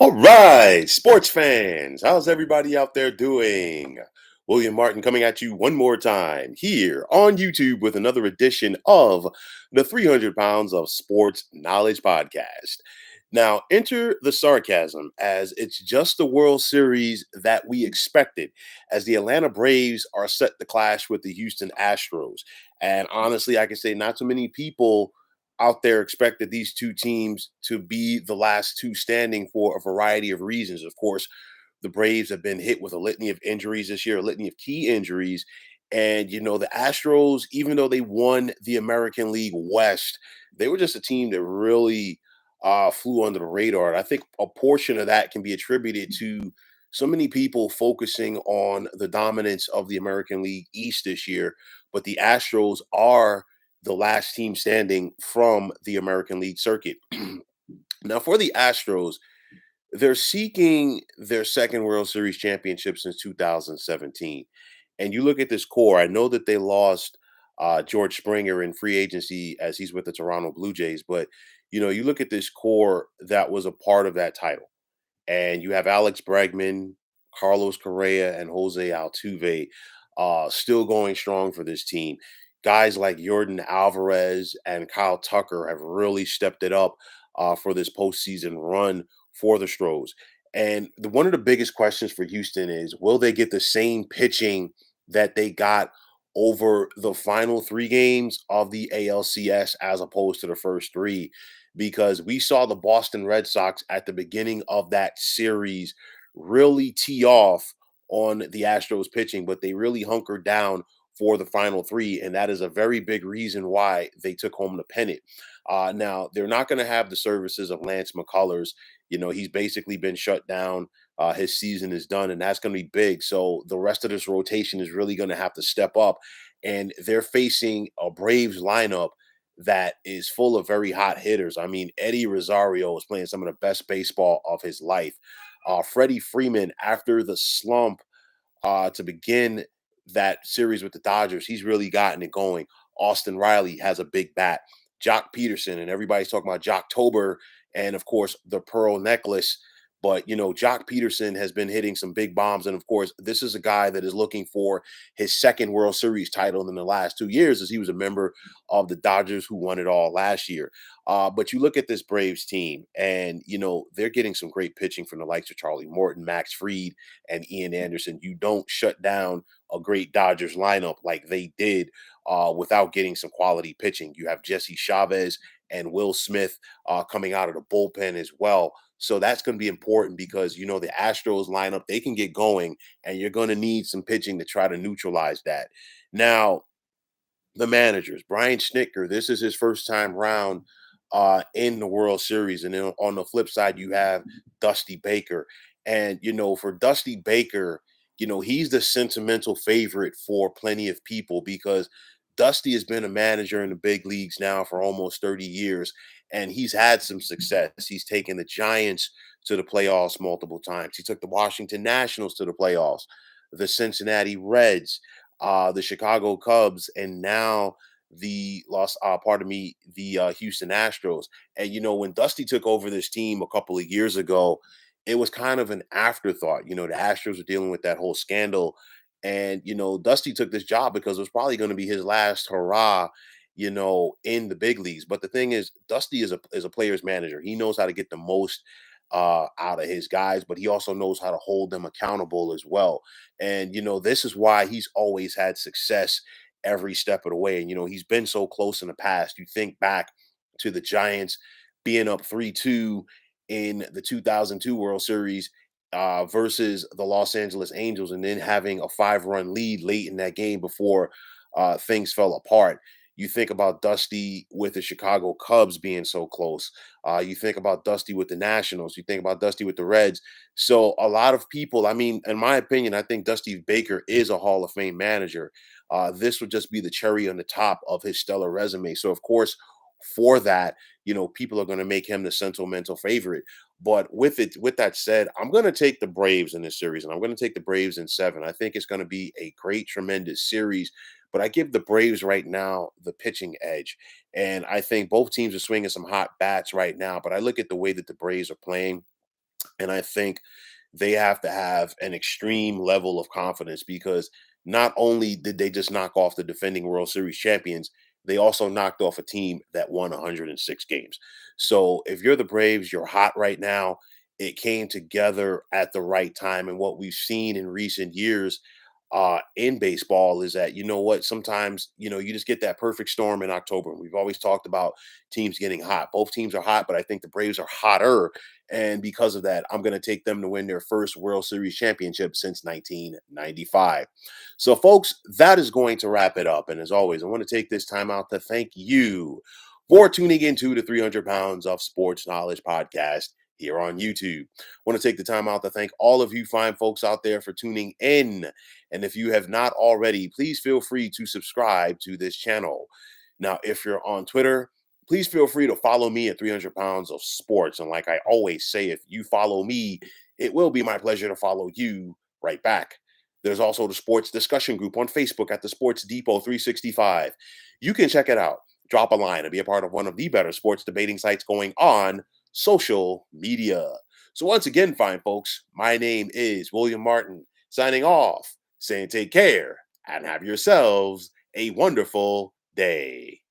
All right, sports fans, how's everybody out there doing? William Martin coming at you one more time here on YouTube with another edition of the 300 Pounds of Sports Knowledge podcast. Now, enter the sarcasm as it's just the World Series that we expected, as the Atlanta Braves are set to clash with the Houston Astros. And honestly, I can say not too many people out there expected these two teams to be the last two standing for a variety of reasons. Of course, the Braves have been hit with a litany of injuries this year, a litany of key injuries. And, the Astros, even though they won the American League West, they were just a team that really flew under the radar. And I think a portion of that can be attributed to so many people focusing on the dominance of the American League East this year. But the Astros are the last team standing from the American League circuit. Now, for the Astros, they're seeking their second World Series championship since 2017. And you look at this core, I know that they lost George Springer in free agency as he's with the Toronto Blue Jays, but you look at this core that was a part of that title. And you have Alex Bregman, Carlos Correa, and Jose Altuve still going strong for this team. Guys like Jordan Alvarez and Kyle Tucker have really stepped it up for this postseason run for the Stros. And one of the biggest questions for Houston is, will they get the same pitching that they got over the final three games of the ALCS as opposed to the first three? Because we saw the Boston Red Sox at the beginning of that series really tee off on the Astros pitching, but they really hunkered down for the final three. And that is a very big reason why they took home the pennant. Now, they're not going to have the services of Lance McCullers. He's basically been shut down. His season is done, and that's going to be big. So the rest of this rotation is really going to have to step up. And they're facing a Braves lineup that is full of very hot hitters. I mean, Eddie Rosario is playing some of the best baseball of his life. Freddie Freeman, after the slump to begin that series with the Dodgers, he's really gotten it going. Austin Riley has a big bat. Jock Peterson, and everybody's talking about Jocktober and, of course, the Pearl Necklace. But, Jock Peterson has been hitting some big bombs. And, of course, this is a guy that is looking for his second World Series title in the last 2 years, as he was a member of the Dodgers who won it all last year. But you look at this Braves team, and, they're getting some great pitching from the likes of Charlie Morton, Max Fried, and Ian Anderson. You don't shut down a great Dodgers lineup like they did without getting some quality pitching. You have Jesse Chavez and Will Smith coming out of the bullpen as well. So that's going to be important because, the Astros lineup, they can get going and you're going to need some pitching to try to neutralize that. Now, the managers, Brian Snitker, this is his first time round in the World Series. And then on the flip side, you have Dusty Baker. And, for Dusty Baker, he's the sentimental favorite for plenty of people because Dusty has been a manager in the big leagues now for almost 30 years, and he's had some success. He's taken the Giants to the playoffs multiple times. He took the Washington Nationals to the playoffs, the Cincinnati Reds, the Chicago Cubs, and now the Houston Astros. And when Dusty took over this team a couple of years ago, it was kind of an afterthought. The Astros were dealing with that whole scandal, and Dusty took this job because it was probably going to be his last hurrah. In the big leagues. But the thing is, Dusty is a player's manager. He knows how to get the most out of his guys, but he also knows how to hold them accountable as well. And this is why he's always had success every step of the way. And he's been so close in the past. You think back to the Giants being up 3-2 in the 2002 World Series versus the Los Angeles Angels, and then having a 5-run lead late in that game before things fell apart. You think about Dusty with the Chicago Cubs being so close. You think about Dusty with the Nationals. You think about Dusty with the Reds. So a lot of people, I mean, in my opinion, I think Dusty Baker is a Hall of Fame manager. This would just be the cherry on the top of his stellar resume. So of course, for that, people are going to make him the sentimental favorite. But with that said, I'm going to take the Braves in this series, and I'm going to take the Braves in 7. I think it's going to be a great, tremendous series. But I give the Braves right now the pitching edge. And I think both teams are swinging some hot bats right now. But I look at the way that the Braves are playing. And I think they have to have an extreme level of confidence because not only did they just knock off the defending World Series champions, they also knocked off a team that won 106 games. So if you're the Braves, you're hot right now. It came together at the right time. And what we've seen in recent years in baseball is that, you know what, sometimes, you just get that perfect storm in October. We've always talked about teams getting hot. Both teams are hot, but I think the Braves are hotter, and because of that, I'm going to take them to win their first World Series championship since 1995. So, folks, that is going to wrap it up. And as always, I want to take this time out to thank you for tuning into the 300 Pounds of Sports Knowledge podcast here on YouTube. I want to take the time out to thank all of you fine folks out there for tuning in. And if you have not already, please feel free to subscribe to this channel. Now, if you're on Twitter, please feel free to follow me at 300 Pounds of Sports. And like I always say, if you follow me, it will be my pleasure to follow you right back. There's also the sports discussion group on Facebook at the Sports Depot 365. You can check it out, drop a line, and be a part of one of the better sports debating sites going on social media. So, once again, fine folks, my name is William Martin, signing off, saying take care and have yourselves a wonderful day.